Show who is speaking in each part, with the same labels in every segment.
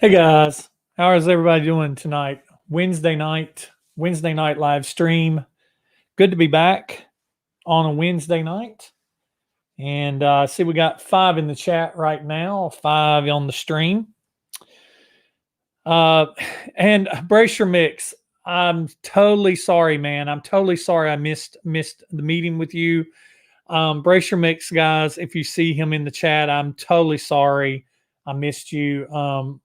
Speaker 1: Hey guys, how is everybody doing tonight? Wednesday night live stream. Good to be back on a Wednesday night. And I see we got 5 in the chat right now, 5 on the stream. Uh, and brace your mix. I'm totally sorry, man. I'm totally sorry I missed the meeting with you. Brace your mix, guys. If you see him in the chat, I'm totally sorry I missed you.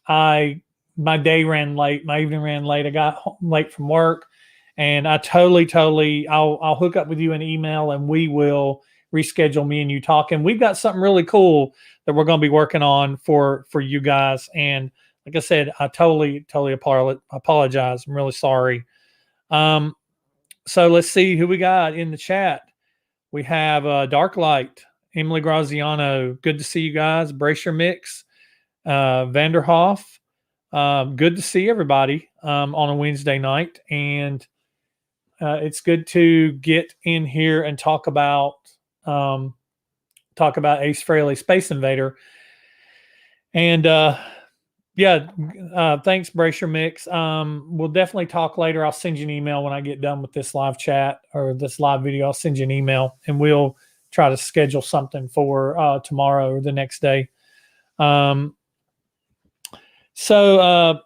Speaker 1: I my day ran late, my evening ran late. I got home late from work, and I totally. I'll hook up with you an email, and we will reschedule me and you talking. We've got something really cool that we're going to be working on for you guys. And like I said, I totally apologize. I'm really sorry. Um, so let's see who we got in the chat. We have Dark Light, Emily Graziano. Good to see you guys. Brace your mix. Vanderhoff. Good to see everybody on a Wednesday night, and it's good to get in here and talk about Ace Frehley Space Invader. And thanks, Brace Your Mix. We'll definitely talk later. I'll send you an email when I get done with this live chat or this live video. I'll send you an email, and we'll try to schedule something for tomorrow or the next day. So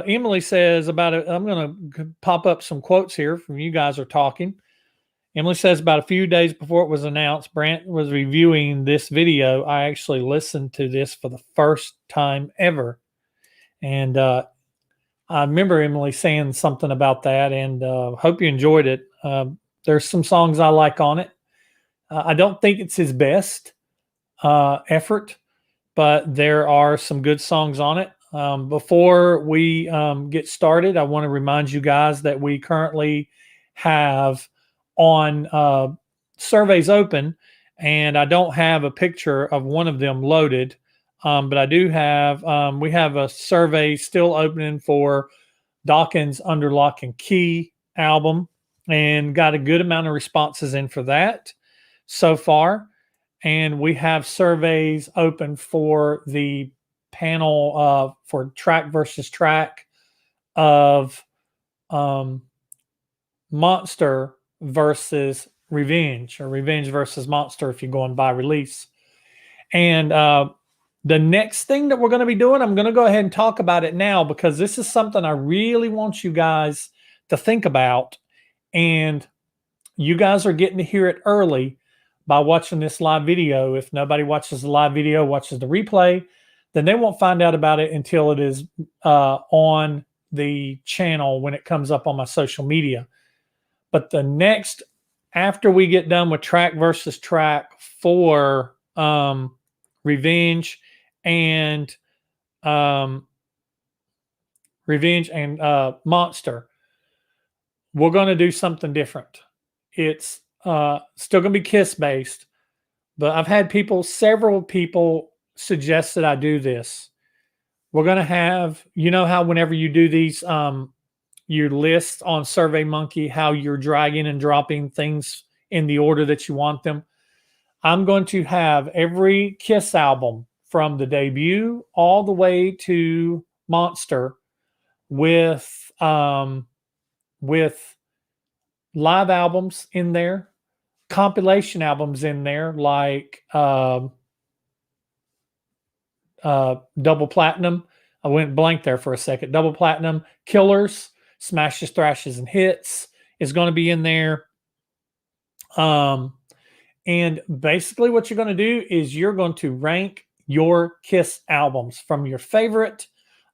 Speaker 1: Emily says about it. I'm going to pop up some quotes here from you guys are talking. Emily says about a few days before it was announced, Brant was reviewing this video. I actually listened to this for the first time ever. And I remember Emily saying something about that, and hope you enjoyed it. There's some songs I like on it. I don't think it's his best effort, but there are some good songs on it. Before we get started, I want to remind you guys that we currently have on surveys open, and I don't have a picture of one of them loaded, but I do have, we have a survey still opening for Dawkins' Under Lock and Key album, and got a good amount of responses in for that so far. And we have surveys open for the panel for track versus track of Monster versus Revenge, or Revenge versus Monster if you're going by release. And the next thing that we're going to be doing, I'm going to go ahead and talk about it now, because this is something I really want you guys to think about. And you guys are getting to hear it early by watching this live video. If nobody watches the live video, watches the replay, then they won't find out about it until it is on the channel when it comes up on my social media. But the next, after we get done with track versus track for Revenge and Monster, we're going to do something different. It's still going to be Kiss based, but I've had several people suggest that I do this. We're going to have, you know how whenever you do these, your list on SurveyMonkey, how you're dragging and dropping things in the order that you want them. I'm going to have every Kiss album from the debut all the way to Monster with live albums in there, compilation albums in there, like Double Platinum. I went blank there for a second. Double Platinum, Killers, Smashes, Thrashes, and Hits is going to be in there. And basically what you're going to do is you're going to rank your Kiss albums from your favorite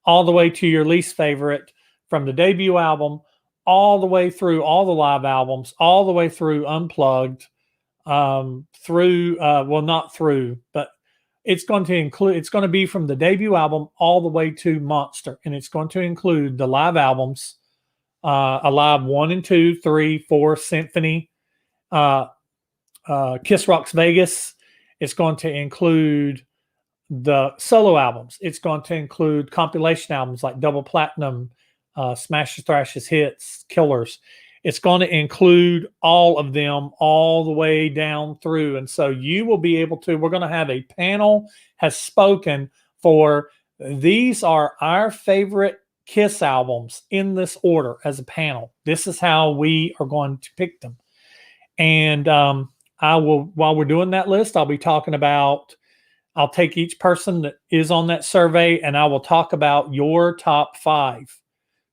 Speaker 1: all the way to your least favorite, from the debut album all the way through all the live albums, all the way through Unplugged, not through, but it's going to be from the debut album all the way to Monster. And it's going to include the live albums, Alive 1 and 2, 3, 4, Symphony, Kiss Rocks Vegas. It's going to include the solo albums. It's going to include compilation albums like Double Platinum, Smashes, Thrashes, Hits, Killers. It's going to include all of them all the way down through. And so you will be able to, we're going to have a panel has spoken for these are our favorite Kiss albums in this order as a panel. This is how we are going to pick them. And I will, while we're doing that list, I'll be talking about, I'll take each person that is on that survey and I will talk about your top 5.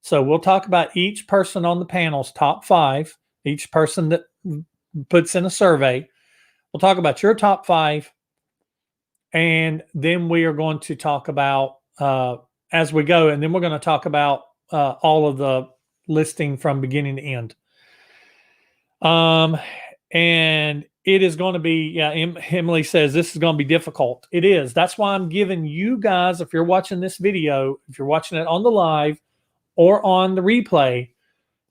Speaker 1: So we'll talk about each person on the panel's top 5, each person that puts in a survey. We'll talk about your top 5. And then we are going to talk about as we go. And then we're going to talk about all of the listing from beginning to end. And it is going to be, yeah, Emily says this is going to be difficult. It is. That's why I'm giving you guys, if you're watching this video, if you're watching it on the live or on the replay,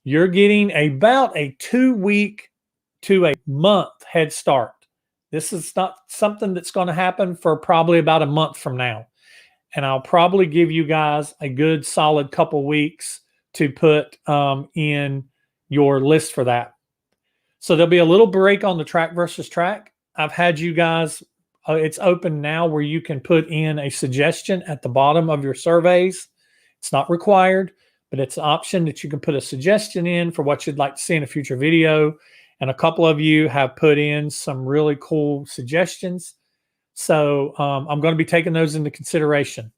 Speaker 1: you're getting about a 2-week to a month head start. This is not something that's going to happen for probably about a month from now. And I'll probably give you guys a good solid couple weeks to put in your list for that. So there'll be a little break on the track versus track. I've had you guys, it's open now where you can put in a suggestion at the bottom of your surveys. It's not required, but it's an option that you can put a suggestion in for what you'd like to see in a future video. And a couple of you have put in some really cool suggestions. So I'm going to be taking those into consideration.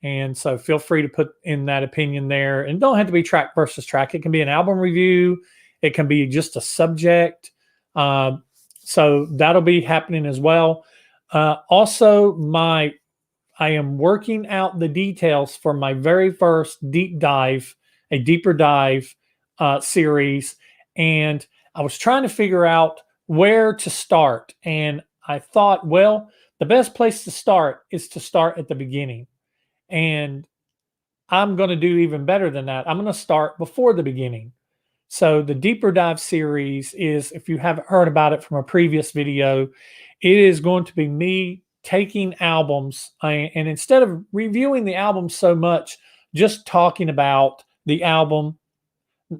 Speaker 1: And so feel free to put in that opinion there. And don't have to be track versus track. It can be an album review. It can be just a subject. So that'll be happening as well. Also, I am working out the details for my very first deep dive, a deeper dive series. And I was trying to figure out where to start. And I thought, well, the best place to start is to start at the beginning. And I'm going to do even better than that. I'm going to start before the beginning. So the deeper dive series is, if you haven't heard about it from a previous video, it is going to be me taking albums and instead of reviewing the album so much, just talking about the album,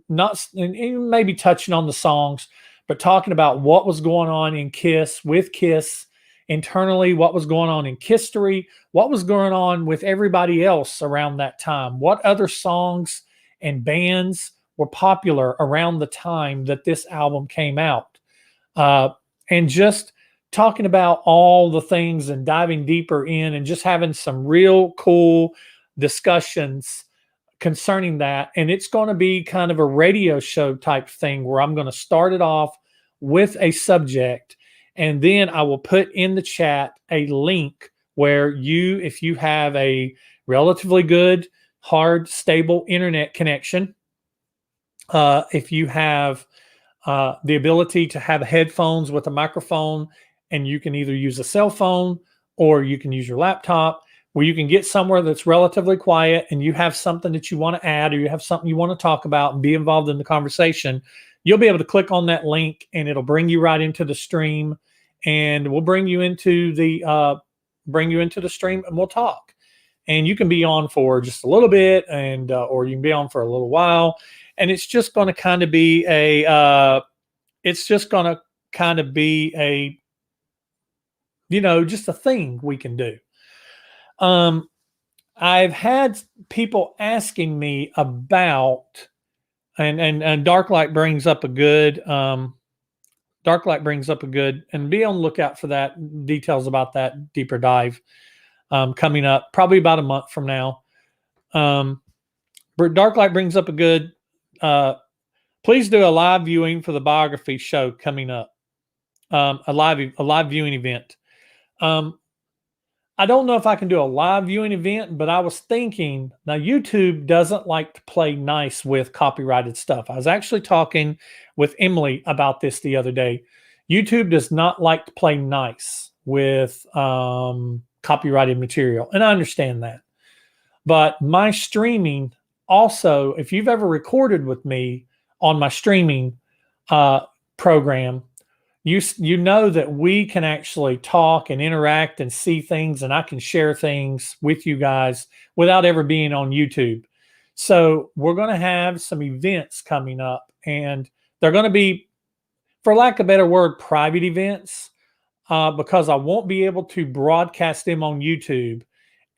Speaker 1: not maybe touching on the songs, but talking about what was going on in Kiss, with Kiss internally, what was going on in history, what was going on with everybody else around that time, what other songs and bands were popular around the time that this album came out, and just talking about all the things and diving deeper in and just having some real cool discussions concerning that. And it's going to be kind of a radio show type thing where I'm going to start it off with a subject, and then I will put in the chat a link where you, if you have a relatively good, hard, stable internet connection, if you have the ability to have headphones with a microphone, and you can either use a cell phone or you can use your laptop, where you can get somewhere that's relatively quiet and you have something that you want to add or you have something you want to talk about and be involved in the conversation, you'll be able to click on that link and it'll bring you right into the stream, and we'll bring you into the stream and we'll talk. And you can be on for just a little bit, and or you can be on for a little while. And it's just going to kind of be just a thing we can do. I've had people asking me about, and Darklight brings up a good, and be on the lookout for that, details about that deeper dive coming up probably about a month from now. Darklight brings up a good, please do a live viewing for the biography show coming up, a live viewing event. I don't know if I can do a live viewing event, but I was thinking, now YouTube doesn't like to play nice with copyrighted stuff. I was actually talking with Emily about this the other day. YouTube does not like to play nice with copyrighted material, and I understand that. But my streaming also, if you've ever recorded with me on my streaming program, you know that we can actually talk and interact and see things, and I can share things with you guys without ever being on YouTube. So we're going to have some events coming up, and they're going to be, for lack of a better word, private events, because I won't be able to broadcast them on YouTube.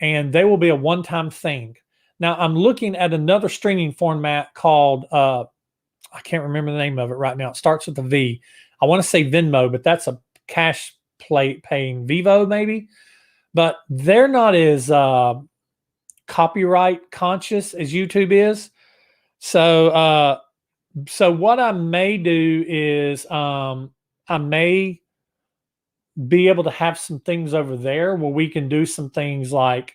Speaker 1: and they will be a one-time thing. Now I'm looking at another streaming format called I can't remember the name of it right now. It starts with a V. I want to say Venmo, but that's a cash paying Vivo maybe. But they're not as copyright conscious as YouTube is. So what I may do is I may be able to have some things over there where we can do some things like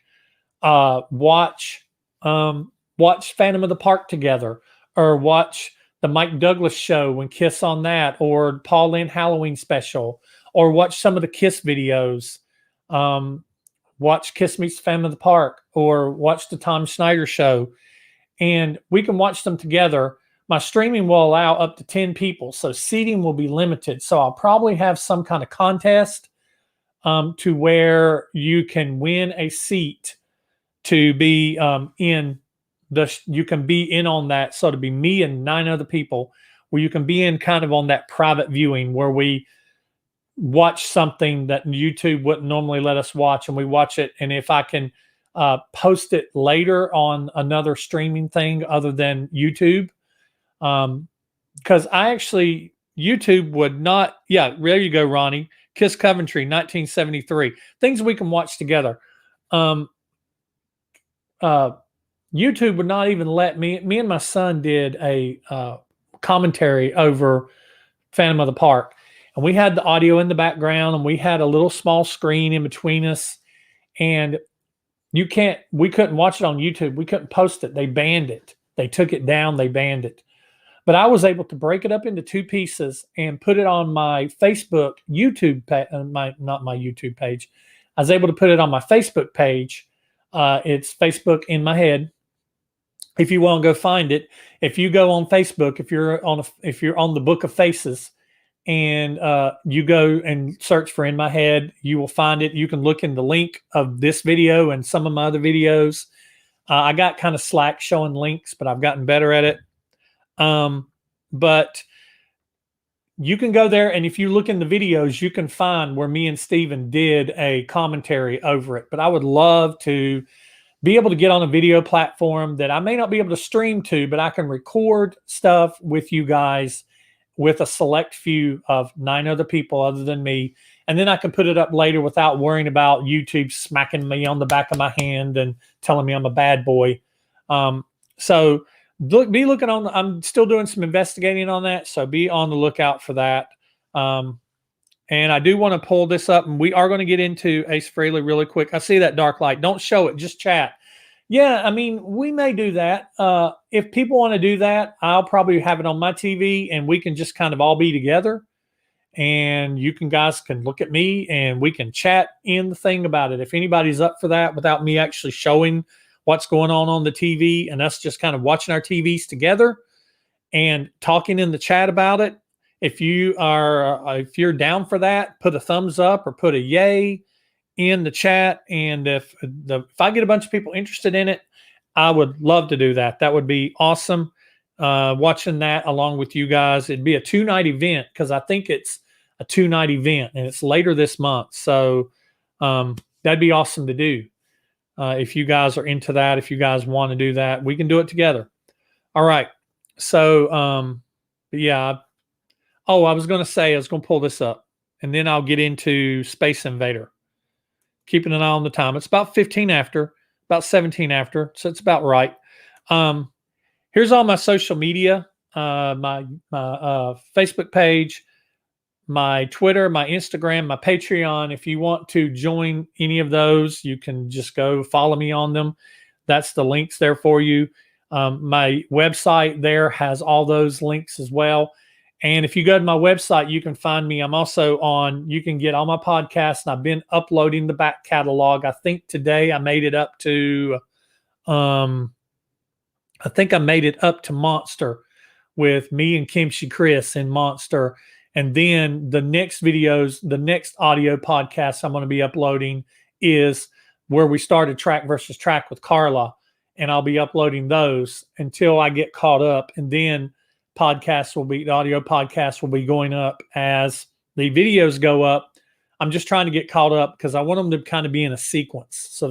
Speaker 1: watch Phantom of the Park together, or watch the Mike Douglas show and Kiss on that, or Paul Lynn Halloween special, or watch some of the Kiss videos. Watch Kiss Meets Phantom of the Park, or watch the Tom Snyder show, and we can watch them together. My streaming will allow up to 10 people, so seating will be limited. So I'll probably have some kind of contest to where you can win a seat to be you can be in on that. So to be me and 9 other people, where you can be in kind of on that private viewing where we watch something that YouTube wouldn't normally let us watch, and we watch it. And if I can post it later on another streaming thing other than YouTube, because YouTube would not. Yeah, there you go, Ronnie. Kiss Coventry, 1973. Things we can watch together. YouTube would not even let me and my son did a commentary over Phantom of the Park, and we had the audio in the background, and we had a little small screen in between us, and we couldn't watch it on YouTube. We couldn't post it. They banned it. They took it down. They banned it. But I was able to break it up into 2 pieces and put it on my Facebook YouTube not my YouTube page. I was able to put it on my Facebook page. It's Facebook in my head. If you want to go find it, if you go on Facebook, if you're on the Book of Faces, and you go and search for In My Head, you will find it. You can look in the link of this video and some of my other videos. I got kind of slack showing links, but I've gotten better at it. But you can go there, and if you look in the videos, you can find where me and Steven did a commentary over it. But I would love to be able to get on a video platform that I may not be able to stream to, but I can record stuff with you guys with a select few of 9 other people other than me. And then I can put it up later without worrying about YouTube smacking me on the back of my hand and telling me I'm a bad boy. So be looking on. I'm still doing some investigating on that, so be on the lookout for that. And I do want to pull this up, and we are going to get into Ace Frehley really quick. I see that dark light. Don't show it. Just chat. Yeah, I mean, we may do that. If people want to do that, I'll probably have it on my TV, and we can just kind of all be together. And you guys can look at me, and we can chat in the thing about it. If anybody's up for that without me actually showing what's going on the TV, and us just kind of watching our TVs together and talking in the chat about it. If you're down for that, put a thumbs up or put a yay in the chat. And if I get a bunch of people interested in it, I would love to do that. That would be awesome. Watching that along with you guys. It'd be a 2-night event, because I think it's a 2-night event, and it's later this month. So that'd be awesome to do. If you guys are into that, if you guys want to do that, we can do it together. All right. So, yeah. Oh, I was going to pull this up, and then I'll get into Space Invader. Keeping an eye on the time. It's about 15 after, about 17 after. So it's about right. Here's all my social media, my Facebook page, my Twitter, my Instagram, my Patreon. If you want to join any of those, you can just go follow me on them. That's the links there for you. My website there has all those links as well. And if you go to my website, you can find me. I'm also you can get all my podcasts, and I've been uploading the back catalog. I think today I made it up to, Monster with me and Kimchi Chris in Monster. And then the next audio podcast I'm going to be uploading is where we started Track versus Track with Carla. And I'll be uploading those until I get caught up. And then the audio podcast will be going up as the videos go up. I'm just trying to get caught up because I want them to kind of be in a sequence. So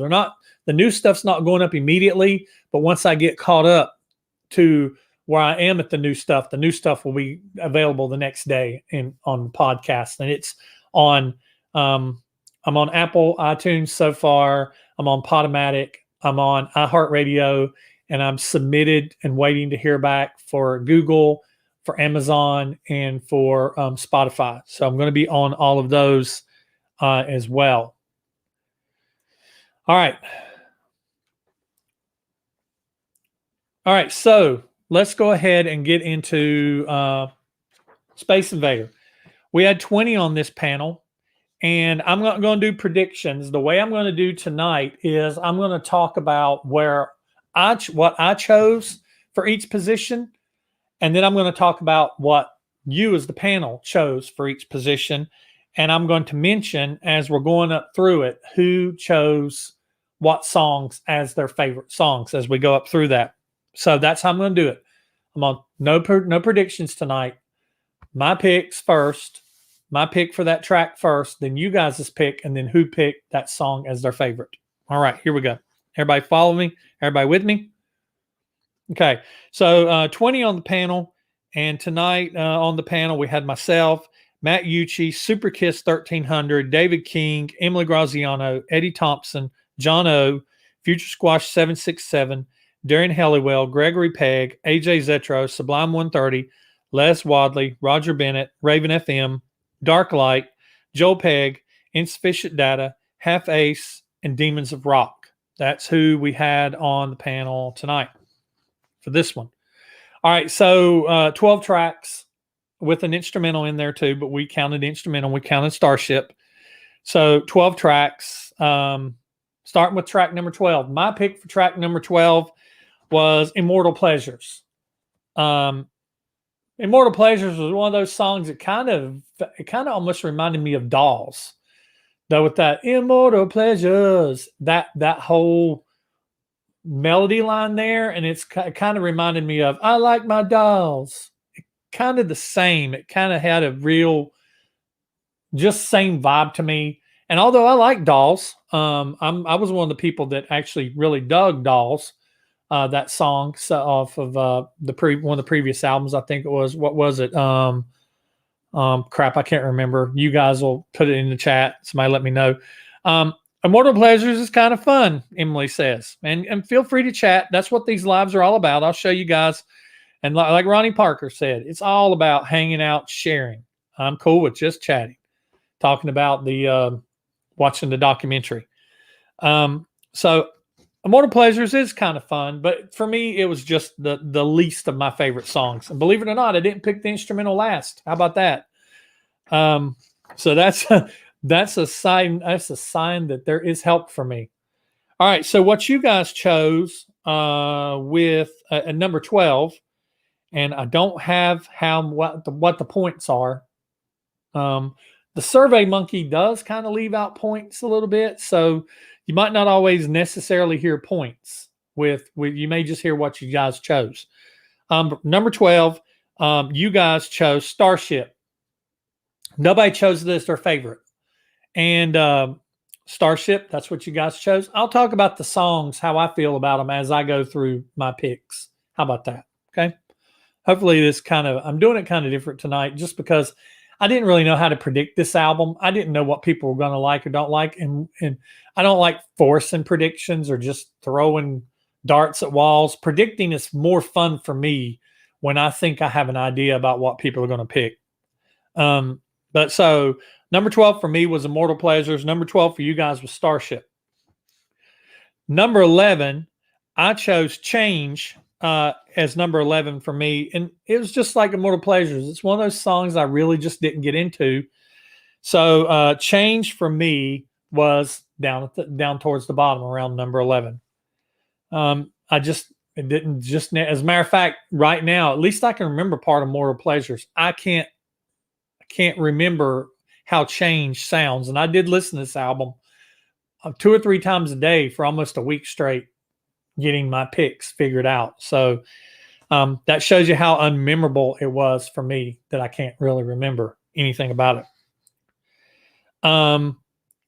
Speaker 1: The new stuff's not going up immediately, but once I get caught up to where I am at the new stuff will be available the next day on the podcast. And it's on, I'm on Apple iTunes so far. I'm on Podomatic. I'm on iHeartRadio, and I'm submitted and waiting to hear back for Google, for Amazon, and for Spotify. So I'm going to be on all of those as well. All right. All right. So let's go ahead and get into Space Invader. We had 20 on this panel, and I'm not going to do predictions. The way I'm going to do tonight is I'm going to talk about what I chose for each position, and then I'm going to talk about what you as the panel chose for each position. And I'm going to mention, as we're going up through it, who chose what songs as their favorite songs as we go up through that. So that's how I'm going to do it. I'm on no predictions tonight. My picks first. My pick for that track first, then you guys' pick, and then who picked that song as their favorite. All right, here we go. Everybody follow me? Everybody with me? Okay, so 20 on the panel, and tonight on the panel we had myself, Matt Ucci, Super Kiss 1300, David King, Emily Graziano, Eddie Thompson, John O, Future Squash 767, Darren Helliwell, Gregory Pegg, AJ Zetro, Sublime 130, Les Wadley, Roger Bennett, Raven FM, Dark Light, Joe Pegg, Insufficient Data, Half Ace, and Demons of Rock. That's who we had on the panel tonight for this one. All right, so 12 tracks with an instrumental in there too, but we counted instrumental, we counted Starship. So 12 tracks, starting with track number 12. My pick for track number 12 was Immortal Pleasures. Immortal Pleasures was one of those songs that kind of almost reminded me of Dolls. Though with that Immortal Pleasures, that whole melody line there, and it kind of reminded me of I Like My Dolls. Kind of the same. It kind of had a real just same vibe to me. And although I like Dolls, I was one of the people that actually really dug Dolls. That song off of one of the previous albums. I think it was, what was it? Crap, I can't remember. You guys will put it in the chat. Somebody let me know. Immortal Pleasures is kind of fun, Emily says. And feel free to chat. That's what these lives are all about. I'll show you guys. And like Ronnie Parker said, it's all about hanging out, sharing. I'm cool with just chatting, talking about the watching the documentary. So Immortal Pleasures is kind of fun, but for me, it was just the least of my favorite songs. And believe it or not, I didn't pick the instrumental last. How about that? So that's a sign. That's a sign that there is help for me. All right. So what you guys chose with a number 12, and I don't have what the points are. The Survey Monkey does kind of leave out points a little bit, so you might not always necessarily hear points with you may just hear what you guys chose. Number 12, you guys chose Starship. Nobody chose this their favorite. And Starship, that's what you guys chose. I'll talk about the songs, how I feel about them as I go through my picks. How about that? Okay. Hopefully I'm doing it kind of different tonight just because I didn't really know how to predict this album. I didn't know what people were going to like or don't like. And I don't like forcing predictions or just throwing darts at walls. Predicting is more fun for me when I think I have an idea about what people are going to pick. But so number 12 for me was Immortal Pleasures. Number 12 for you guys was Starship. Number 11, I chose Change as number 11 for me. And it was just like Immortal Pleasures. It's one of those songs I really just didn't get into. So Change for me was down towards the bottom around number 11. It didn't just, as a matter of fact, right now, at least I can remember part of Immortal Pleasures. I can't remember how Change sounds. And I did listen to this album 2 or 3 times a day for almost a week straight, getting my picks figured out. So that shows you how unmemorable it was for me that I can't really remember anything about it.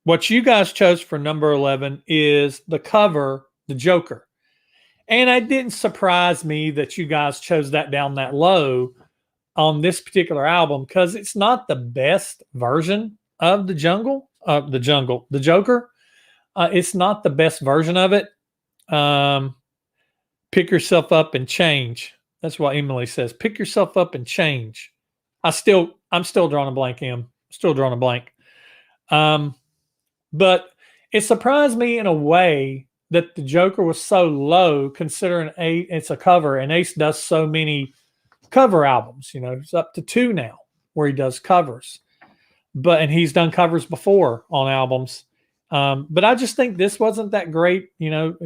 Speaker 1: what you guys chose for number 11 is the cover, The Joker. And it didn't surprise me that you guys chose that down that low on this particular album because it's not the best version of the Joker. It's not the best version of it. Pick yourself up and change. That's what Emily says. Pick yourself up and change. I'm still drawing a blank, Em. Still drawing a blank. But it surprised me in a way that the Joker was so low, considering it's a cover, and Ace does so many cover albums. You know, it's up to 2 now where he does covers. And he's done covers before on albums. But I just think this wasn't that great. You know,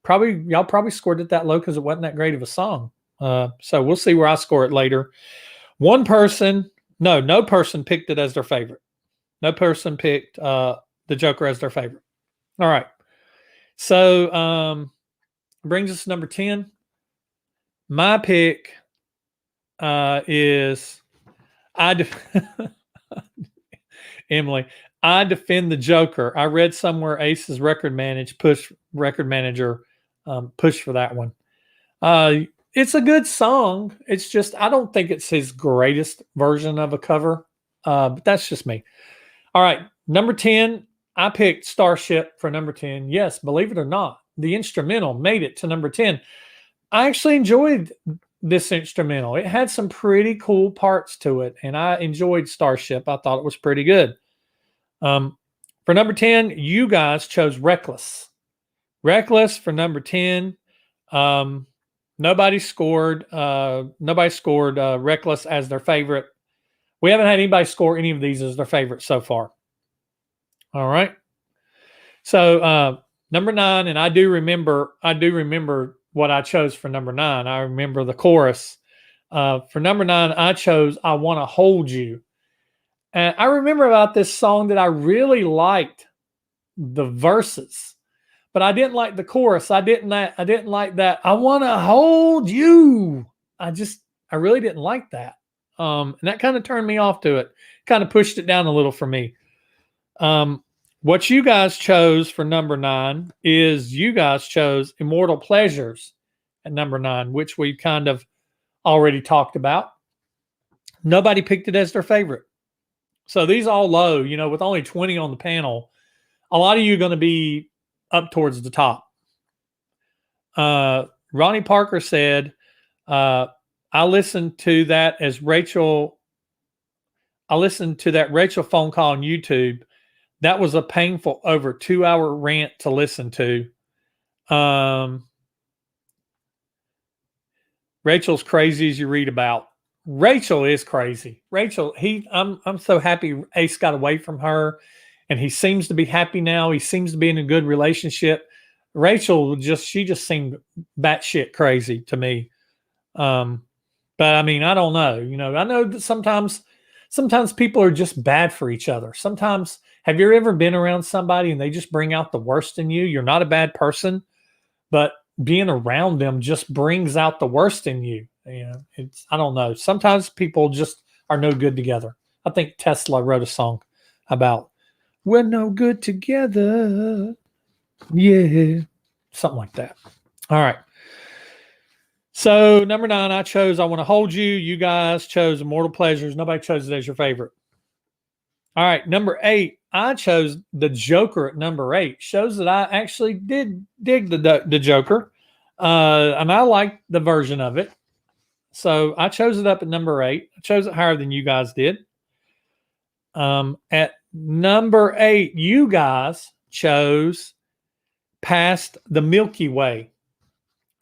Speaker 1: y'all probably scored it that low because it wasn't that great of a song. So we'll see where I score it later. No person picked it as their favorite. No person picked the Joker as their favorite. All right. So brings us to number 10. My pick is Emily. I defend the Joker. I read somewhere Ace's record manager pushed for that one. It's a good song. It's just I don't think it's his greatest version of a cover. But that's just me. All right, number 10. I picked Starship for number 10. Yes, believe it or not, the instrumental made it to number 10. I actually enjoyed this instrumental. It had some pretty cool parts to it, and I enjoyed Starship. I thought it was pretty good. For number 10, you guys chose Reckless. Reckless for number 10. Nobody scored Reckless as their favorite. We haven't had anybody score any of these as their favorite so far. All right. So number 9, and I do remember what I chose for number 9. I remember the chorus. For number 9, I chose I Want to Hold You. And I remember about this song that I really liked the verses, but I didn't like the chorus. I didn't like that. I want to hold you. I really didn't like that. And that kind of turned me off to it. Kind of pushed it down a little for me. What you guys chose for number 9 is you guys chose Immortal Pleasures at number 9, which we kind of already talked about. Nobody picked it as their favorite. So these all low, you know, with only 20 on the panel, a lot of you are going to be up towards the top. Ronnie Parker said, I listened to that Rachel phone call on YouTube. That was a painful over 2-hour rant to listen to. Rachel's crazy as you read about. Rachel is crazy. I'm so happy Ace got away from her, and he seems to be happy now. He seems to be in a good relationship. Rachel she just seemed batshit crazy to me. But I mean, I don't know. You know, I know that sometimes people are just bad for each other. Sometimes, have you ever been around somebody and they just bring out the worst in you? You're not a bad person, but being around them just brings out the worst in you. You know, I don't know. Sometimes people just are no good together. I think Tesla wrote a song about we're no good together. Yeah. Something like that. All right. So number 9, I chose I Want to Hold You. You guys chose Immortal Pleasures. Nobody chose it as your favorite. All right. Number 8, I chose the Joker at number 8. Shows that I actually did dig the Joker. And I liked the version of it. So I chose it up at number 8. I chose it higher than you guys did. At number 8, you guys chose Past the Milky Way.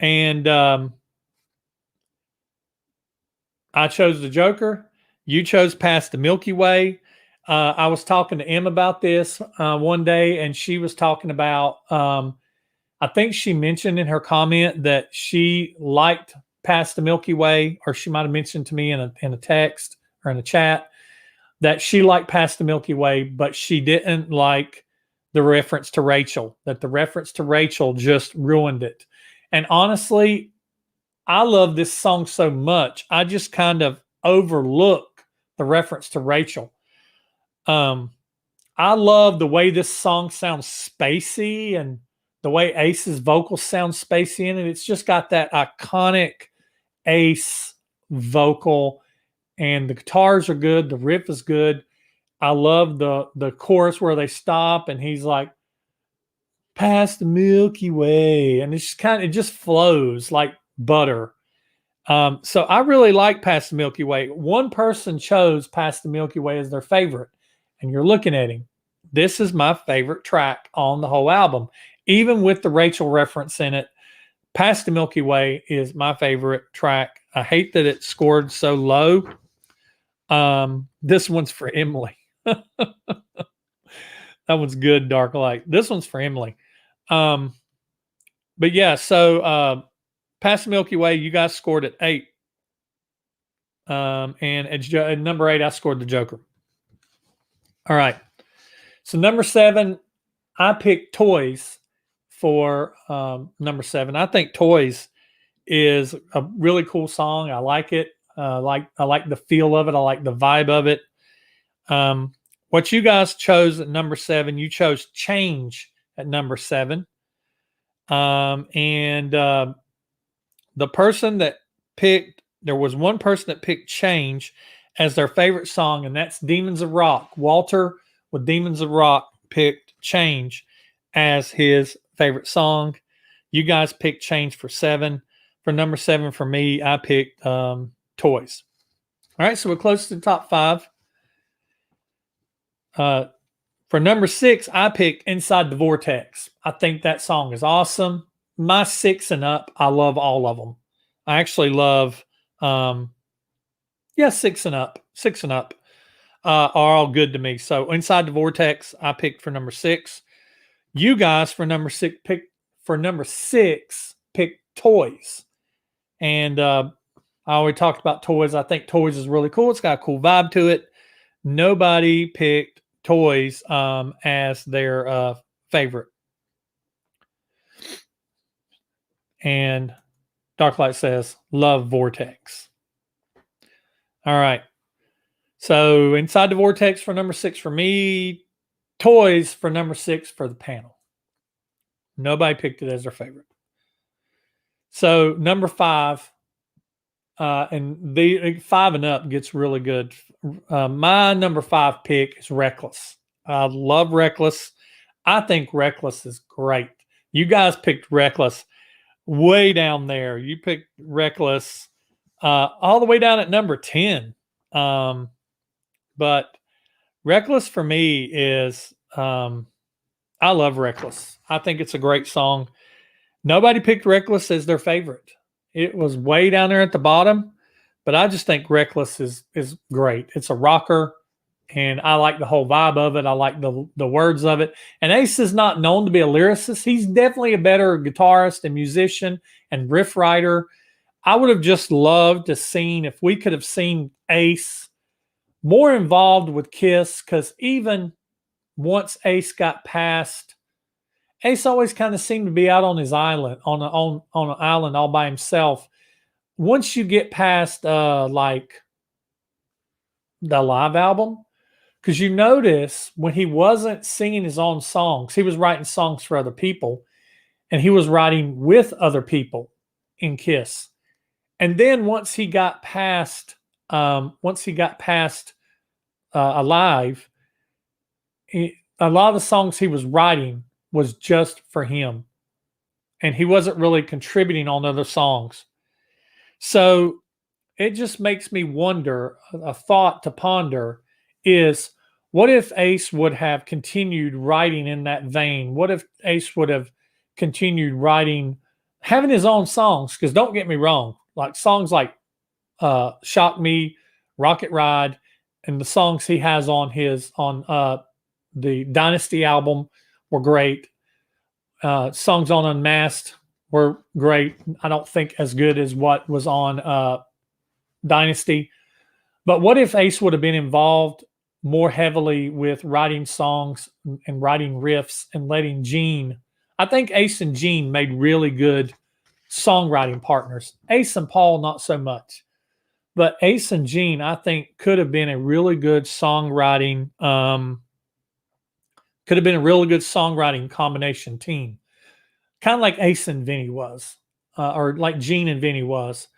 Speaker 1: And I chose the Joker. You chose Past the Milky Way. I was talking to Em about this one day, and she was talking about, I think she mentioned in her comment that she liked Past the Milky Way, or she might have mentioned to me in a text or in a chat that she liked Past the Milky Way, but she didn't like the reference to Rachel, that the reference to Rachel just ruined it. And honestly, I love this song so much, I just kind of overlook the reference to Rachel. I I love the way this song sounds spacey and the way Ace's vocals sound spacey in it. It's just got that iconic Ace vocal, and the guitars are good. The riff is good. I love the chorus where they stop and he's like, "Past the Milky Way," and it just flows like butter. So I really like Past the Milky Way. One person chose Past the Milky Way as their favorite, and you're looking at him. This is my favorite track on the whole album, even with the Rachel reference in it. Past the Milky Way is my favorite track. I hate that it scored so low. This one's for Emily. That one's good, Dark Light. This one's for Emily. But yeah, so Past the Milky Way, you guys scored at 8. And at number 8, I scored the Joker. All right. So number 7, I picked Toys for number 7. I think Toys is a really cool song. I like it. I like the feel of it. I like the vibe of it. What you guys chose at number 7, you chose Change at number 7. And the person that picked, there was one person that picked Change as their favorite song, and that's Demons of Rock. Walter with Demons of Rock picked Change as his favorite song. You guys picked Change for 7. For number 7 for me, I picked Toys. All right, so we're close to the top 5. For number 6, I picked Inside the Vortex. I think that song is awesome. My 6 and up, I love all of them. I actually love, 6 and up. 6 and up are all good to me. So Inside the Vortex, I picked for number 6. You guys for number 6 picked Toys. And I already talked about Toys. I think Toys is really cool. It's got a cool vibe to it. Nobody picked Toys as their favorite. And Darklight says, love Vortex. All right. So Inside the Vortex for number 6 for me. Toys for number 6 for the panel. Nobody picked it as their favorite. So number 5, and the 5 and up gets really good. My number 5 pick is Reckless. I love Reckless. I think Reckless is great. You guys picked Reckless way down there. You picked Reckless all the way down at number 10. But Reckless for me is, I love Reckless. I think it's a great song. Nobody picked Reckless as their favorite. It was way down there at the bottom, but I just think Reckless is great. It's a rocker, and I like the whole vibe of it. I like the words of it. And Ace is not known to be a lyricist. He's definitely a better guitarist and musician and riff writer. I would have just loved to seen, if we could have seen Ace more involved with Kiss, because even once Ace got past, Ace always kind of seemed to be out on his island, on an island all by himself. Once you get past like the live album, because you notice when he wasn't singing his own songs, he was writing songs for other people, and he was writing with other people in Kiss. And then once he got past Alive, a lot of the songs he was writing was just for him, and he wasn't really contributing on other songs. So it just makes me wonder, a thought to ponder is, what if Ace would have continued writing in that vein? What if Ace would have continued writing, having his own songs? Because don't get me wrong, like songs like Shock Me, Rocket Ride, and the songs he has on the Dynasty album were great. Songs on Unmasked were great. I don't think as good as what was on Dynasty. But what if Ace would have been involved more heavily with writing songs and writing riffs and letting Gene? I think Ace and Gene made really good songwriting partners. Ace and Paul, not so much. But Ace and Gene, I think, could have been a really good songwriting Could have been a really good songwriting combination team, kind of like Ace and Vinny was, or like Gene and Vinny was.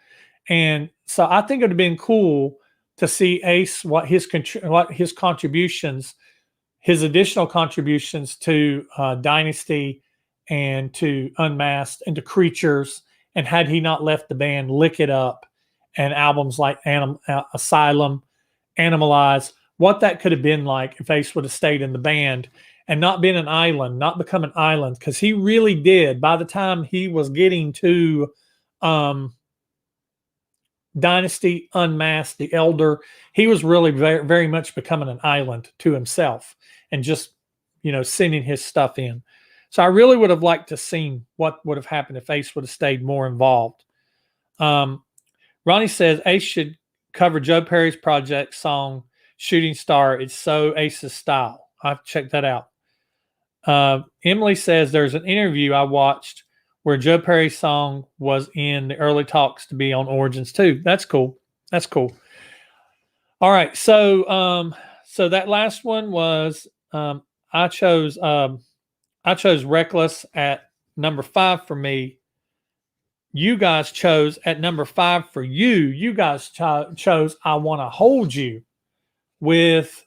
Speaker 1: And so I think it would have been cool to see Ace what his contributions, his additional contributions to Dynasty and to Unmasked and to Creatures, and had he not left the band, Lick It Up, and albums like Asylum, Animalize, what that could have been like if Ace would have stayed in the band and not been an island, not become an island, because he really did. By the time he was getting to Dynasty, Unmasked, The Elder, he was really very, very much becoming an island to himself and just, sending his stuff in. So I really would have liked to seen what would have happened if Ace would have stayed more involved. Ronnie says Ace should cover Joe Perry's project song Shooting Star. It's so Ace's style. I've checked that out. Emily says there's an interview I watched where Joe Perry's song was in the early talks to be on Origins too. That's cool. That's cool. All right. So so that last one was I chose Reckless at number 5 for me. You guys chose at number 5 for you. You guys chose I Wanna Hold You, with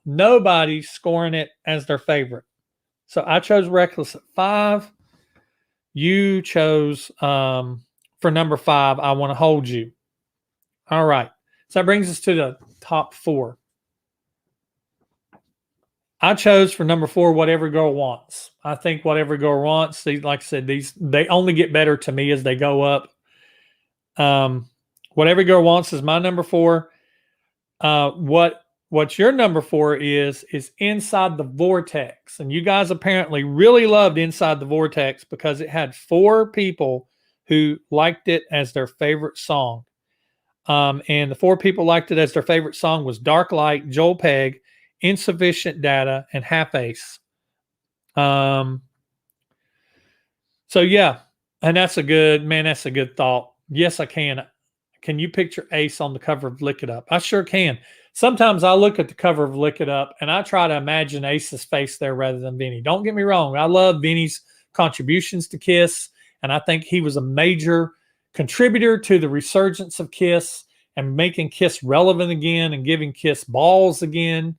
Speaker 1: nobody scoring it as their favorite. So I chose Reckless at 5. You chose for number 5, I Wanna Hold You. All right. So that brings us to the top 4. I chose for number 4, What Every Girl Wants. I think What Every Girl Wants, like I said, they only get better to me as they go up. What Every Girl Wants is my number 4. What your number 4 is Inside the Vortex. And you guys apparently really loved Inside the Vortex because it had 4 people who liked it as their favorite song. And the 4 people liked it as their favorite song was Dark Light, Joel Peg, Insufficient Data, and Half Ace. So yeah, and that's a good thought. Yes, I can. Can you picture Ace on the cover of Lick It Up? I sure can. Sometimes I look at the cover of Lick It Up and I try to imagine Ace's face there rather than Vinny. Don't get me wrong. I love Vinny's contributions to Kiss, and I think he was a major contributor to the resurgence of Kiss and making Kiss relevant again and giving Kiss balls again.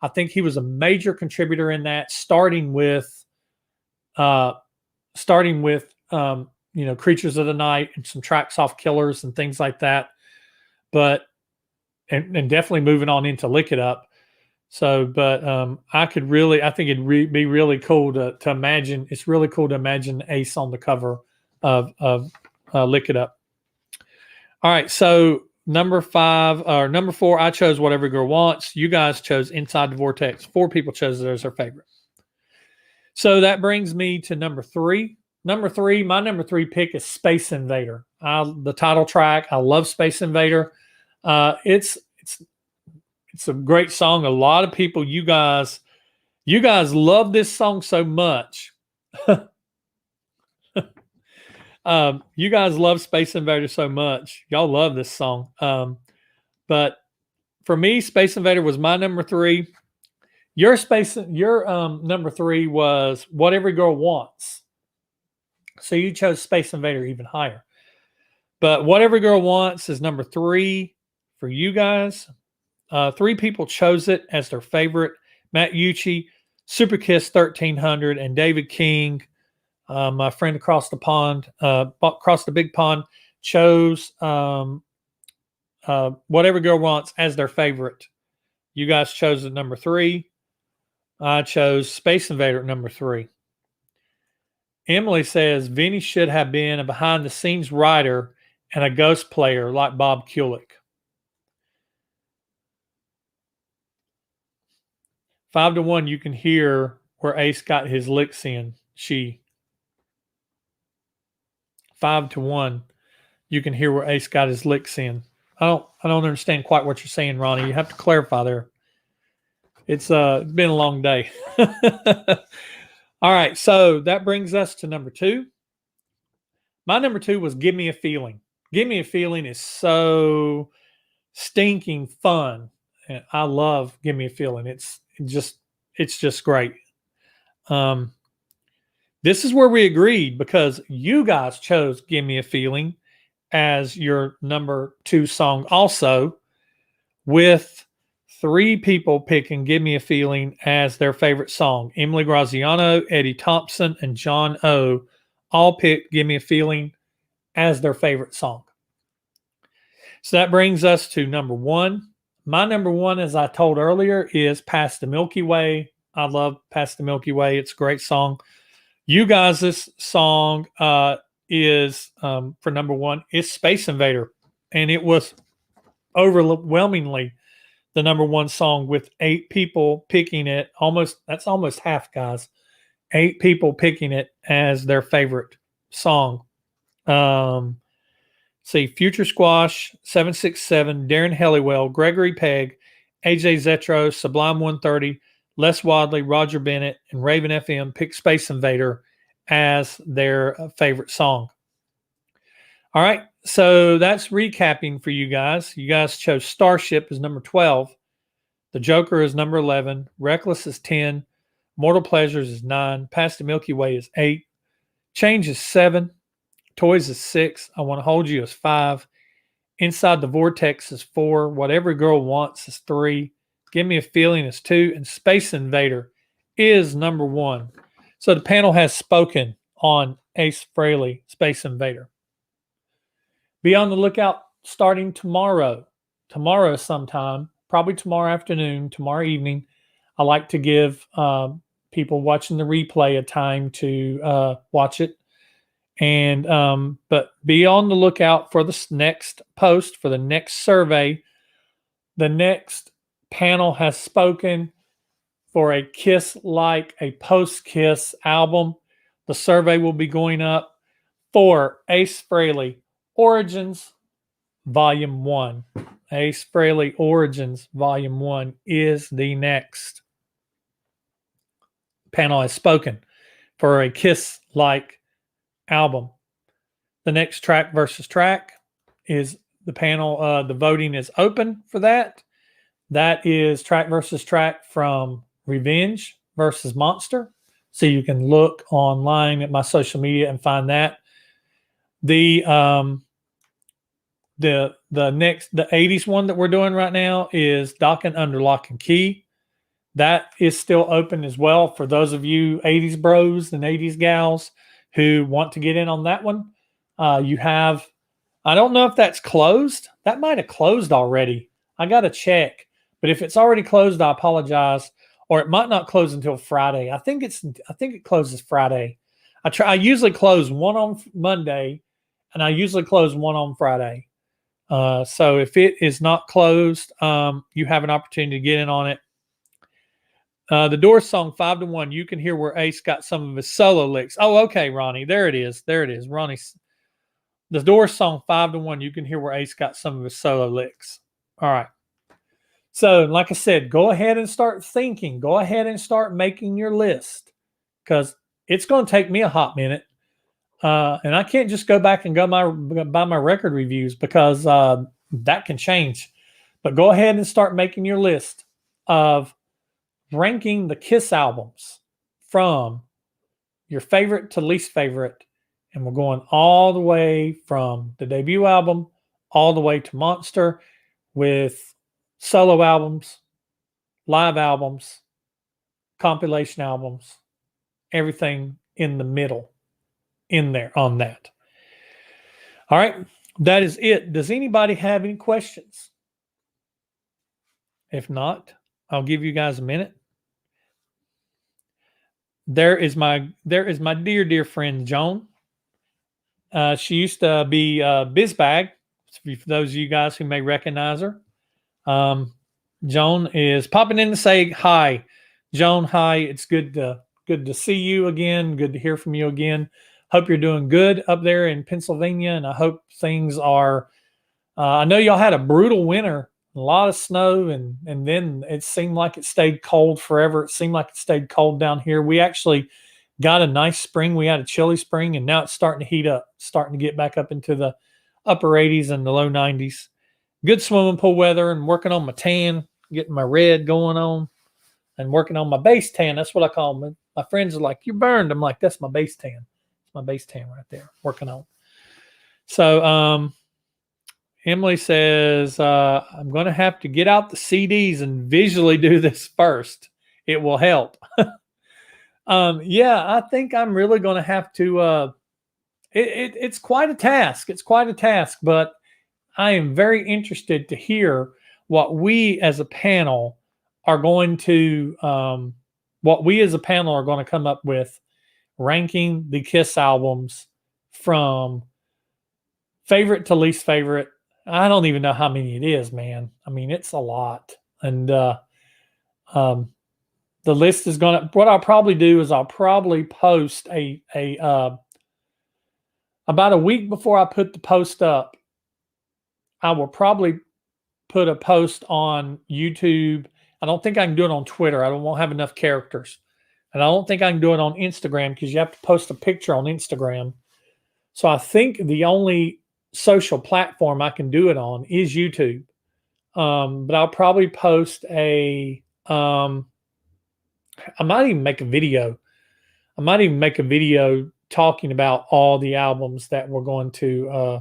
Speaker 1: I think he was a major contributor in that, starting with Creatures of the Night and some tracks off Killers and things like that. But and definitely moving on into Lick It Up. So, but I think it'd be really cool to imagine. It's really cool to imagine Ace on the cover of Lick It Up. All right, so number 4, I chose What Every Girl Wants. You guys chose Inside the Vortex. 4 people chose it as their favorite. So that brings me to number 3. My number 3 pick is Space Invader. The title track. I love Space Invader. It's a great song. A lot of people, you guys love this song so much. You guys love Space Invader so much. Y'all love this song. But for me, Space Invader was my number 3. Your number 3 was What Every Girl Wants. So you chose Space Invader even higher. But What Every Girl Wants is number 3 for you guys. 3 people chose it as their favorite. Matt Ucci, Super Kiss 1300, and David King, my friend across the big pond, chose What Every Girl Wants as their favorite. You guys chose it number 3. I chose Space Invader at number 3. Emily says Vinny should have been a behind-the-scenes writer and a ghost player like Bob Kulick. 5-1, you can hear where Ace got his licks in. 5-1, you can hear where Ace got his licks in. I don't understand quite what you're saying, Ronnie. You have to clarify there. It's been a long day. All right, so that brings us to number 2. My number 2 was Give Me a Feeling. Give Me a Feeling is so stinking fun. And I love Give Me a Feeling. It's just great. This is where we agreed because you guys chose Give Me a Feeling as your number 2 song also, with 3 people picking Give Me a Feeling as their favorite song. Emily Graziano, Eddie Thompson, and John O all picked Give Me a Feeling as their favorite song. So that brings us to number 1. My number 1, as I told earlier, is Past the Milky Way. I love Past the Milky Way. It's a great song. You guys' song is, for number 1, is Space Invader. And it was overwhelmingly the number 1 song with 8 people picking it. That's almost half, guys. 8 people picking it as their favorite song. See, Future Squash, 767, Darren Helliwell, Gregory Pegg, AJ Zetro, Sublime 130, Les Wadley, Roger Bennett, and Raven FM picked Space Invader as their favorite song. All right, so that's recapping for you guys. You guys chose Starship as number 12. The Joker is number 11. Reckless is 10. Mortal Pleasures is 9. Past the Milky Way is 8. Change is 7. Toys is 6. I Want to Hold You is 5. Inside the Vortex is 4. What Every Girl Wants is 3. Give Me a Feeling is 2. And Space Invader is number 1. So the panel has spoken on Ace Frehley Space Invader. Be on the lookout starting tomorrow. Tomorrow sometime, probably tomorrow afternoon, tomorrow evening. I like to give people watching the replay a time to watch it. And but be on the lookout for the next post, for the next survey. The next panel has spoken for a Kiss Like a Post-Kiss album. The survey will be going up for Ace Frehley Origins Volume 1. Ace Frehley Origins Volume 1 is the next panel has spoken for a Kiss Like album. The next track versus track is the panel. The voting is open for that. That is track versus track from Revenge versus Monster. So you can look online at my social media and find that. The 80s one that we're doing right now is Docking Under Lock and Key. That is still open as well for those of you 80s bros and 80s gals who want to get in on that one. You have, I don't know if that's closed. That might have closed already. I got to check. But if it's already closed, I apologize. Or it might not close until Friday. I think it closes Friday. I usually close one on Monday, and I usually close one on Friday. So if it is not closed, you have an opportunity to get in on it. The Doors song 5-1. You can hear where Ace got some of his solo licks. Oh, okay, Ronnie. There it is. Ronnie. The Doors song 5-1. You can hear where Ace got some of his solo licks. All right. So, like I said, go ahead and start thinking. Go ahead and start making your list, because it's going to take me a hot minute. And I can't just go back and buy my record reviews, because that can change. But go ahead and start making your list of ranking the Kiss albums from your favorite to least favorite. And we're going all the way from the debut album all the way to Monster, with solo albums, live albums, compilation albums, everything in the middle in there on that. All right, that is it. Does anybody have any questions? If not, I'll give you guys a minute. There is my dear friend Joan. She used to be Bizbag, for those of you guys who may recognize her. Joan is popping in to say hi. Joan, hi. It's good to see you again. Good to hear from you again. Hope you're doing good up there in Pennsylvania, and I hope things are. I know y'all had a brutal winter, a lot of snow, and then it seemed like it stayed cold forever. It seemed like it stayed cold down here. We actually got a nice spring. We had a chilly spring, and now it's starting to heat up, starting to get back up into the upper 80s and the low 90s. Good swimming pool weather, and working on my tan, getting my red going on, and working on my base tan. That's what I call My friends are like, "You're burned." I'm like, "That's my base tan. It's my base tan right there, working on." So Emily says, I'm going to have to get out the CDs and visually do this first. It will help. Yeah, I think I'm really going to have to. It's quite a task. It's quite a task, but I am very interested to hear what we as a panel are going to, come up with, ranking the Kiss albums from favorite to least favorite. I don't even know how many it is, man. I mean, it's a lot. And um, the list is going to, what I'll probably do is I'll probably post about a week before I put the post up, I will probably put a post on YouTube. I don't think I can do it on Twitter. Won't have enough characters. And I don't think I can do it on Instagram because you have to post a picture on Instagram. So I think the only social platform I can do it on is YouTube. But I'll probably post I might even make a video. I might even make a video talking about all the albums that we're going to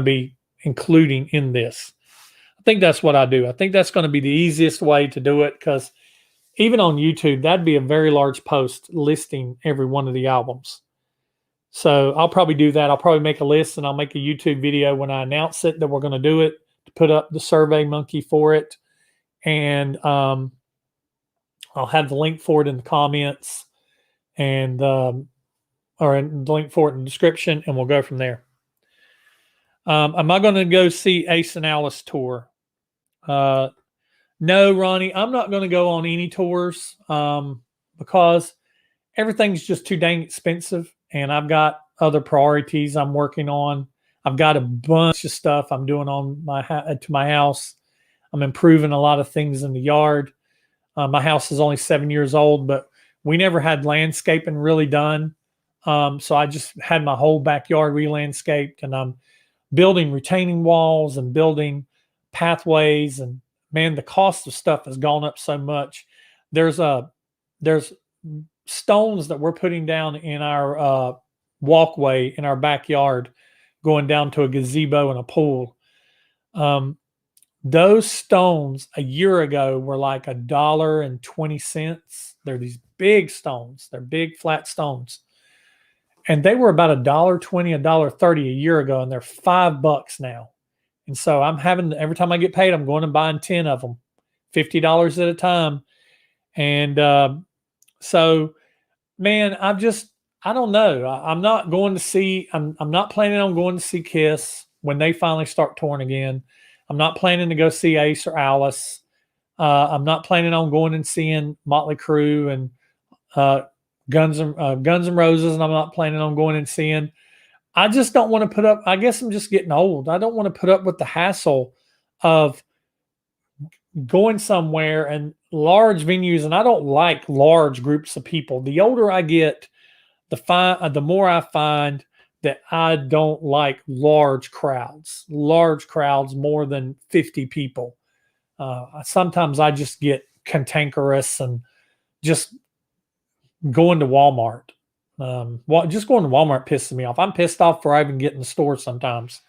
Speaker 1: be including in this. I think that's what I do. I think that's going to be the easiest way to do it, because even on YouTube, that'd be a very large post listing every one of the albums. So I'll probably do that. I'll probably make a list and I'll make a YouTube video when I announce it that we're going to do it, to put up the Survey Monkey for it. And I'll have the link for it in the comments, and or in the link for it in the description, and we'll go from there. Am I going to go see Ace and Alice tour? No, Ronnie, I'm not going to go on any tours because everything's just too dang expensive, and I've got other priorities I'm working on. I've got a bunch of stuff I'm doing on to my house. I'm improving a lot of things in the yard. My house is only 7 years old, but we never had landscaping really done. So I just had my whole backyard re-landscaped, and I'm building retaining walls and building pathways. And man, the cost of stuff has gone up so much. There's stones that we're putting down in our walkway in our backyard, going down to a gazebo and a pool. Those stones a year ago were like $1.20. They're these big stones. They're big flat stones. And they were about $1.20, $1.30 a year ago, and they're $5 now. And so I'm having, every time I get paid, I'm going and buying 10 of them, $50 at a time. And so, man, I don't know. I'm not going to see, I'm not planning on going to see Kiss when they finally start touring again. I'm not planning to go see Ace or Alice. I'm not planning on going and seeing Motley Crue and Guns N' Roses, and I'm not planning on going and seeing. I just don't want to put up. I guess I'm just getting old. I don't want to put up with the hassle of going somewhere and large venues, and I don't like large groups of people. The older I get, the more I find that I don't like large crowds more than 50 people. Sometimes I just get cantankerous and just going to Walmart. Just going to Walmart pisses me off. I'm pissed off before I even get in the store sometimes.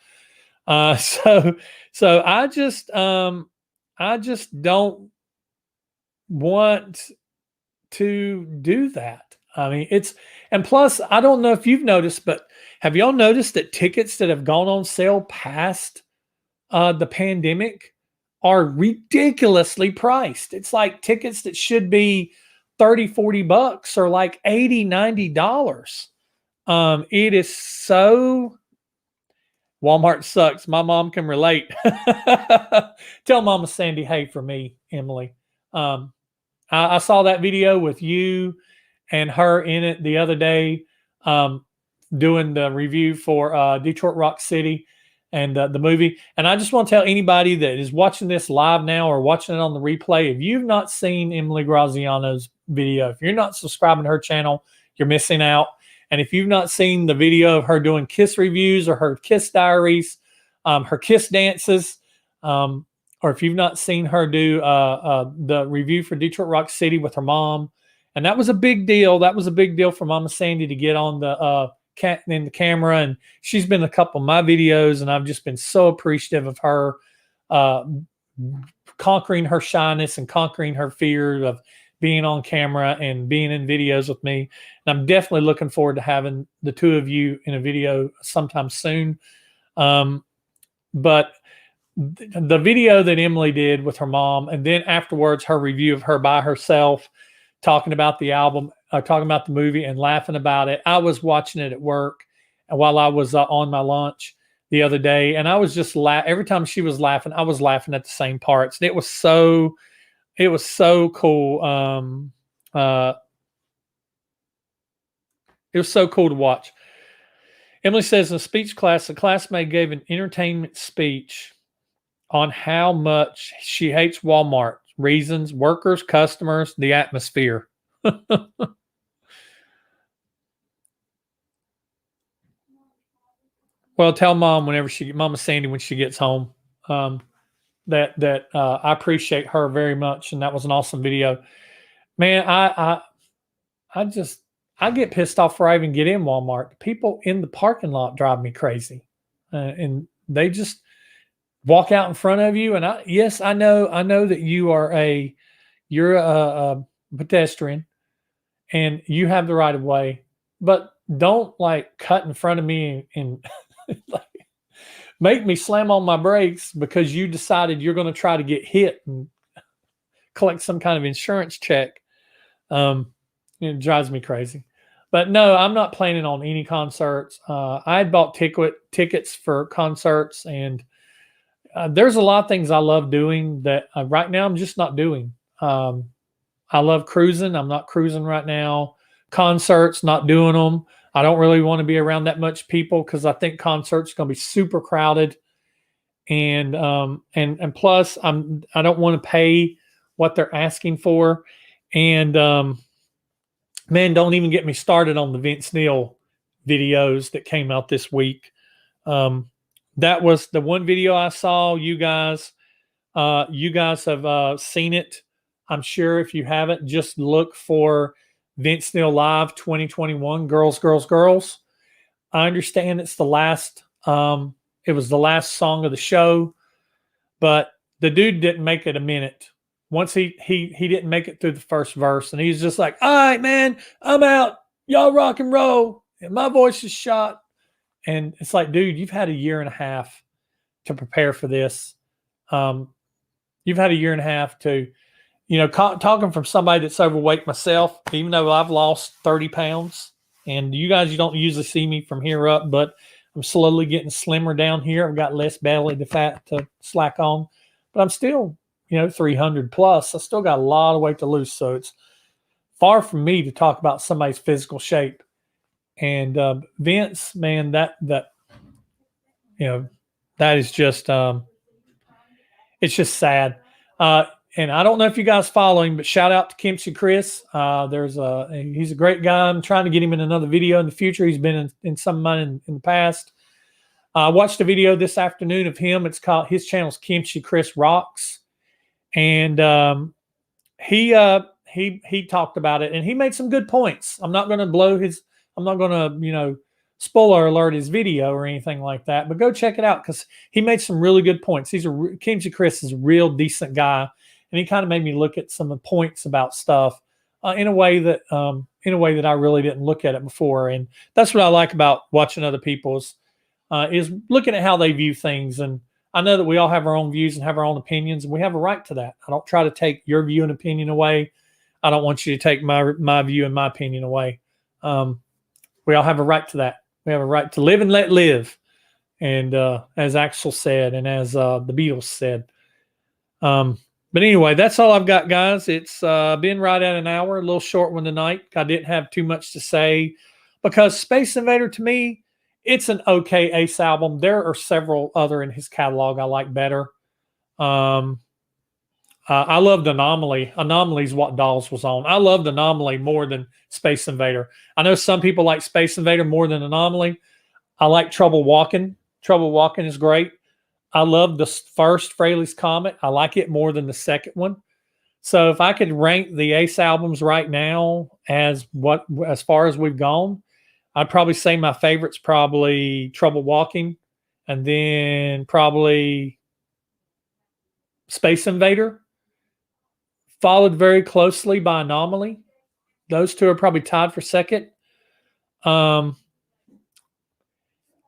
Speaker 1: So I just don't want to do that. I mean, and plus, I don't know if you've noticed, but have y'all noticed that tickets that have gone on sale past the pandemic are ridiculously priced? It's like tickets that should be $30-$40 are like $80-$90. It is so, Walmart sucks. My mom can relate. Tell Mama Sandy hey for me, Emily. I saw that video with you and her in it the other day, doing the review for Detroit Rock City and the movie. And I just want to tell anybody that is watching this live now or watching it on the replay, if you've not seen Emily Graziano's video, if you're not subscribing to her channel, you're missing out. And if you've not seen the video of her doing Kiss reviews or her Kiss diaries, her Kiss dances, or if you've not seen her do the review for Detroit Rock City with her mom And that was a big deal. That was a big deal for Mama Sandy to get on the in the camera. And she's been in a couple of my videos, and I've just been so appreciative of her conquering her shyness and conquering her fear of being on camera and being in videos with me. And I'm definitely looking forward to having the two of you in a video sometime soon. But the video that Emily did with her mom, and then afterwards her review of her by herself, talking about the album, talking about the movie and laughing about it. I was watching it at work while I was on my lunch the other day, and I was just every time she was laughing, I was laughing at the same parts. And it was so cool. It was so cool to watch. Emily says, in a speech class, a classmate gave an entertainment speech on how much she hates Walmart. Reasons: workers, customers, the atmosphere. Well, tell Mom Mama Sandy, when she gets home, that I appreciate her very much, and that was an awesome video. Man, I get pissed off before I even get in Walmart. The people in the parking lot drive me crazy, and they just walk out in front of you. And I know that you're a pedestrian, and you have the right of way, but don't like cut in front of me and like, make me slam on my brakes because you decided you're going to try to get hit and collect some kind of insurance check. It drives me crazy. But no, I'm not planning on any concerts. I had bought tickets for concerts, and there's a lot of things I love doing that right now I'm just not doing. I love cruising. I'm not cruising right now. Concerts, not doing them. I don't really want to be around that much people because I think concerts are going to be super crowded, and plus I don't want to pay what they're asking for, and man, don't even get me started on the Vince Neil videos that came out this week. That was the one video I saw. You guys have seen it. I'm sure if you haven't, just look for Vince Neil Live 2021, Girls, Girls, Girls. I understand it's the last, it was the last song of the show, but the dude didn't make it a minute. Once he didn't make it through the first verse, and he's just like, all right, man, I'm out. Y'all rock and roll. And my voice is shot. And it's like, dude, you've had a year and a half to prepare for this. You've had a year and a half to, talking from somebody that's overweight myself, even though I've lost 30 pounds. And you don't usually see me from here up, but I'm slowly getting slimmer down here. I've got less belly to fat to slack on, but I'm still, 300 plus. I still got a lot of weight to lose. So it's far from me to talk about somebody's physical shape. And Vince, man, that is just, it's just sad. And I don't know if you guys follow him, but shout out to Kimchi Chris. He's a great guy. I'm trying to get him in another video in the future. He's been in some of mine in the past. I watched a video this afternoon of him. His channel's Kimchi Chris Rocks. And he talked about it, and he made some good points. I'm not going to spoiler alert his video or anything like that, but go check it out because he made some really good points. Kimchi Chris is a real decent guy, and he kind of made me look at some of the points about stuff in a way that I really didn't look at it before. And that's what I like about watching other people's is looking at how they view things. And I know that we all have our own views and have our own opinions, and we have a right to that. I don't try to take your view and opinion away. I don't want you to take my view and my opinion away. We all have a right to that. We have a right to live and let live. And as Axl said, and as the Beatles said. But anyway, that's all I've got, guys. It's been right at an hour, a little short one tonight. I didn't have too much to say because Space Invader, to me, it's an okay Ace album. There are several other in his catalog I like better. I loved Anomaly. Anomaly's what Dolls was on. I loved Anomaly more than Space Invader. I know some people like Space Invader more than Anomaly. I like Trouble Walking. Trouble Walking is great. I love the first Frehley's Comet. I like it more than the second one. So if I could rank the Ace albums right now as far as we've gone, I'd probably say my favorite's probably Trouble Walking, and then probably Space Invader, followed very closely by Anomaly. Those two are probably tied for second. Um,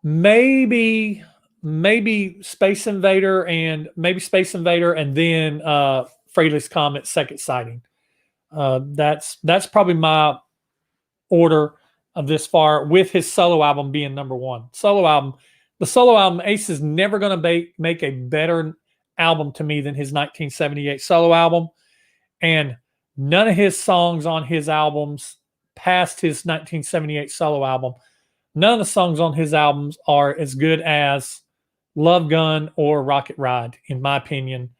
Speaker 1: maybe Space Invader and then Frehley's Comet Second Sighting. That's probably my order of this far, with his solo album being number one. The solo album, Ace is never going to make a better album to me than his 1978 solo album, and none of his songs on his albums past his 1978 solo album, none of the songs on his albums are as good as Love Gun or Rocket Ride, in my opinion.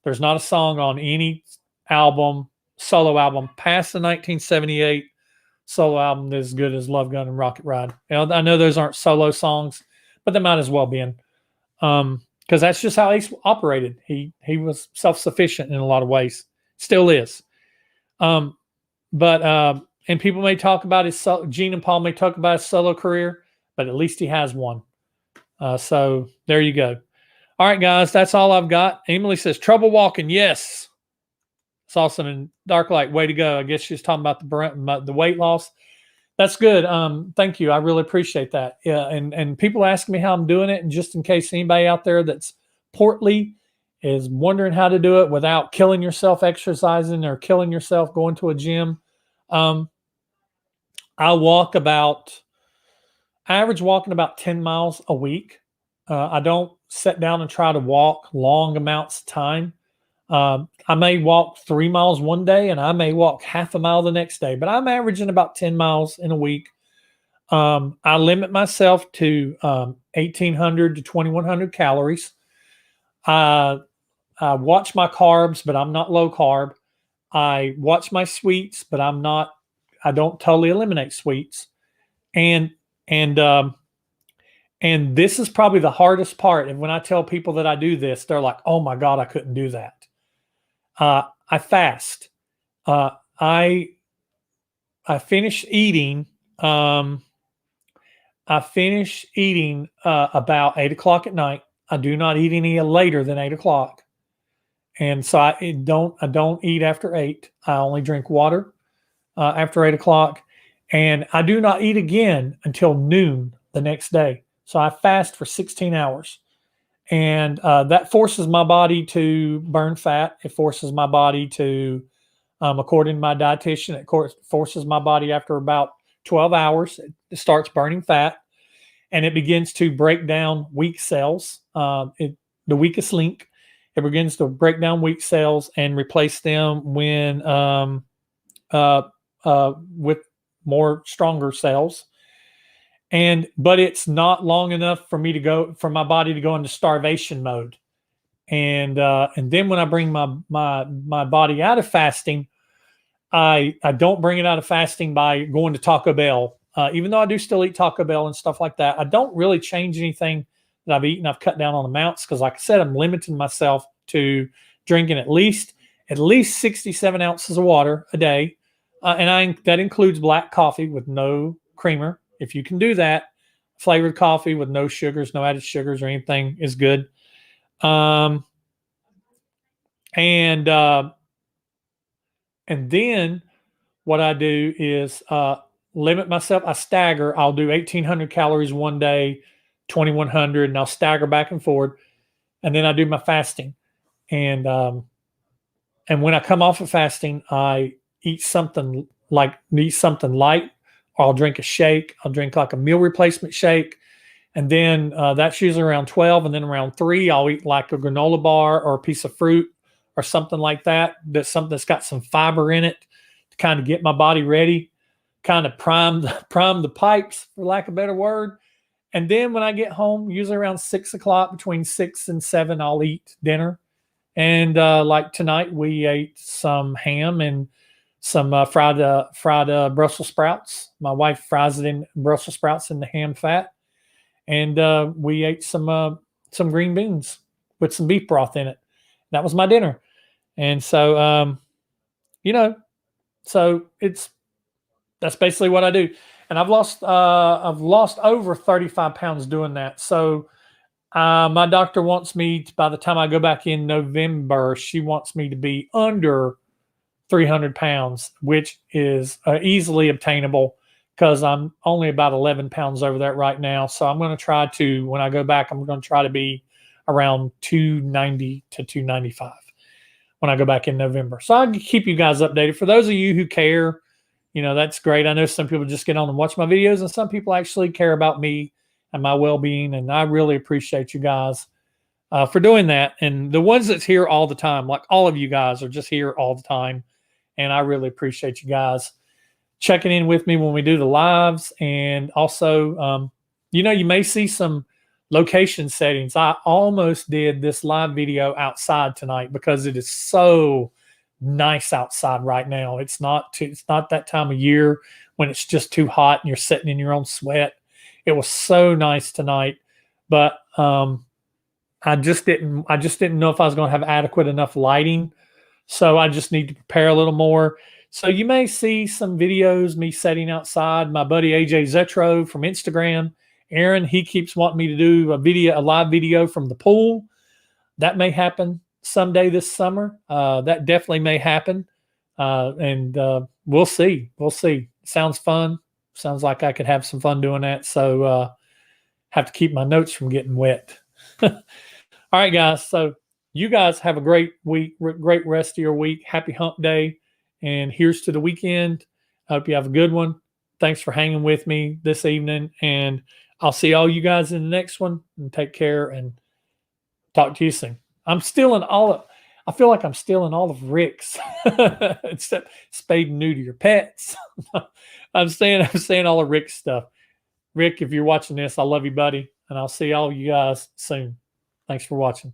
Speaker 1: There's not a song on any solo album past the 1978 solo album that's as good as Love Gun and Rocket Ride. I know those aren't solo songs, but they might as well be. Because that's just how Ace operated. He was self-sufficient in a lot of ways. Still is. And people may talk about Gene and Paul may talk about his solo career, but at least he has one. So there you go. All right, guys, that's all I've got. Emily says, Trouble Walking. Yes. It's awesome. And Dark Light, way to go. I guess she's talking about the weight loss. That's good. Thank you. I really appreciate that. Yeah, and people ask me how I'm doing it, and just in case anybody out there that's portly is wondering how to do it without killing yourself exercising or killing yourself going to a gym, I average walking about 10 miles a week. I don't sit down and try to walk long amounts of time. I may walk 3 miles one day and I may walk half a mile the next day, but I'm averaging about 10 miles in a week. I limit myself to 1,800 to 2,100 calories. I watch my carbs, but I'm not low carb. I watch my sweets, but I don't totally eliminate sweets. And this is probably the hardest part. And when I tell people that I do this, they're like, oh my God, I couldn't do that. I fast. I finish eating. I finish eating about 8 o'clock at night. I do not eat any later than 8 o'clock. And so I don't eat after 8. I only drink water after 8 o'clock. And I do not eat again until noon the next day. So I fast for 16 hours. And that forces my body to burn fat. It forces my body to, according to my dietitian, it forces my body after about 12 hours, it starts burning fat. And it begins to break down weak cells, the weakest link. It begins to break down weak cells and replace them with more stronger cells. But it's not long enough for my body to go into starvation mode. And then when I bring my body out of fasting, I don't bring it out of fasting by going to Taco Bell. Even though I do still eat Taco Bell and stuff like that, I don't really change anything that I've eaten. I've cut down on amounts because, like I said, I'm limiting myself to drinking at least 67 ounces of water a day. And that includes black coffee with no creamer. If you can do that, flavored coffee with no sugars, no added sugars or anything is good. And then what I do is limit myself. I stagger. I'll do 1,800 calories one day, 2,100, and I'll stagger back and forward. And then I do my fasting. And when I come off of fasting, I eat something light. I'll drink a shake. I'll drink like a meal replacement shake. And then that's usually around 12. And then around 3, I'll eat like a granola bar or a piece of fruit or something like that. That's something that's got some fiber in it to kind of get my body ready, kind of prime the pipes, for lack of a better word. And then when I get home, usually around 6 o'clock, between 6 and 7, I'll eat dinner. And like tonight, we ate some ham and some fried Brussels sprouts. My wife fries it in Brussels sprouts in the ham fat, and we ate some green beans with some beef broth in it. That was my dinner, and so you know, so that's basically what I do. And I've lost over 35 pounds doing that. So my doctor wants me to, by the time I go back in November, she wants me to be under 300 pounds, which is easily obtainable because I'm only about 11 pounds over that right now. So I'm going to try to, when I go back, I'm going to try to be around 290 to 295 when I go back in November. So I'll keep you guys updated. For those of you who care, that's great. I know some people just get on and watch my videos, and some people actually care about me and my well-being. And I really appreciate you guys for doing that. And the ones that's here all the time, like all of you guys are just here all the time. And I really appreciate you guys checking in with me when we do the lives. And also, you may see some location settings. I almost did this live video outside tonight because it is so nice outside right now. It's not that time of year when it's just too hot and you're sitting in your own sweat. It was so nice tonight, but I just didn't know if I was going to have adequate enough lighting. So I just need to prepare a little more. So you may see some videos, me setting outside. My buddy AJ Zetro from Instagram, Aaron, he keeps wanting me to do a live video from the pool. That may happen someday this summer. That definitely may happen. And we'll see. We'll see. Sounds fun. Sounds like I could have some fun doing that. So have to keep my notes from getting wet. All right, guys. So you guys have a great week, great rest of your week. Happy hump day. And here's to the weekend. I hope you have a good one. Thanks for hanging with me this evening. And I'll see all you guys in the next one. And take care and talk to you soon. I feel like I'm stealing all of Rick's except spade and neuter your pets. I'm saying all of Rick's stuff. Rick, if you're watching this, I love you, buddy. And I'll see all you guys soon. Thanks for watching.